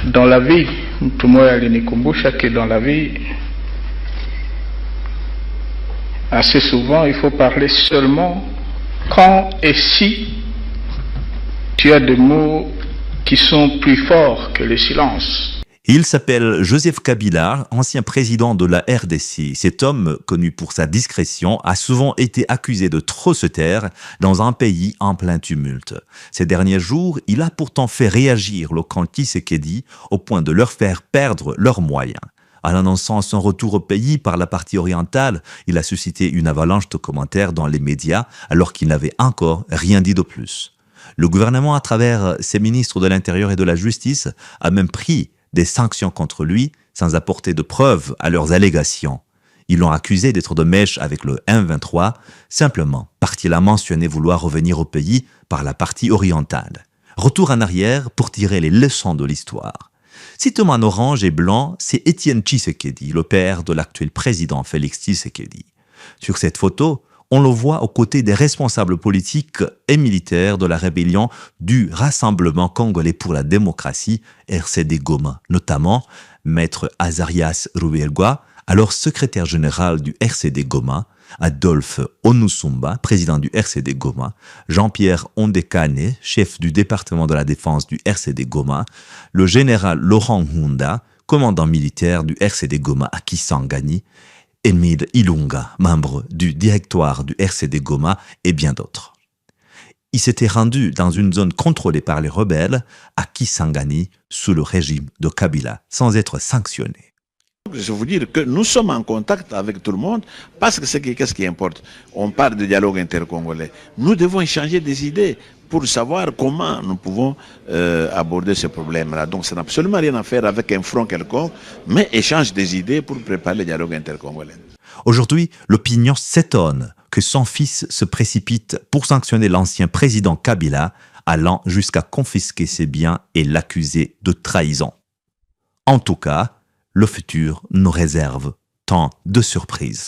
dans la vie, tout le monde que dans la vie, assez souvent, il faut parler seulement quand et si tu as des mots qui sont plus forts que le silence. Il s'appelle Joseph Kabila, ancien président de la RDC. Cet homme, connu pour sa discrétion, a souvent été accusé de trop se taire dans un pays en plein tumulte. Ces derniers jours, il a pourtant fait réagir le camp Tshisekedi au point de leur faire perdre leurs moyens. En annonçant son retour au pays par la partie orientale, il a suscité une avalanche de commentaires dans les médias alors qu'il n'avait encore rien dit de plus. Le gouvernement, à travers ses ministres de l'Intérieur et de la Justice, a même pris des sanctions contre lui sans apporter de preuves à leurs allégations. Ils l'ont accusé d'être de mèche avec le M23, simplement parce qu'il a mentionné vouloir revenir au pays par la partie orientale. Retour en arrière pour tirer les leçons de l'histoire. Cet homme en orange et blanc, c'est Étienne Tshisekedi, le père de l'actuel président Félix Tshisekedi. Sur cette photo, on le voit aux côtés des responsables politiques et militaires de la rébellion du Rassemblement congolais pour la démocratie, RCD Goma, notamment Maître Azarias Ruberwa, alors secrétaire général du RCD Goma, Adolphe Onusumba, président du RCD Goma, Jean-Pierre Ondekane, chef du département de la défense du RCD Goma, le général Laurent Nkunda, commandant militaire du RCD Goma à Kisangani, Émile Ilunga, membre du directoire du RCD Goma et bien d'autres. Il s'était rendu dans une zone contrôlée par les rebelles à Kisangani sous le régime de Kabila sans être sanctionné. Je veux dire que nous sommes en contact avec tout le monde parce que qu'est-ce qui importe? On parle de dialogue intercongolais. Nous devons échanger des idées pour savoir comment nous pouvons aborder ce problème-là. Donc ça n'a absolument rien à faire avec un front quelconque, mais échange des idées pour préparer le dialogue intercongolais. Aujourd'hui, l'opinion s'étonne que son fils se précipite pour sanctionner l'ancien président Kabila, allant jusqu'à confisquer ses biens et l'accuser de trahison. En tout cas, le futur nous réserve tant de surprises.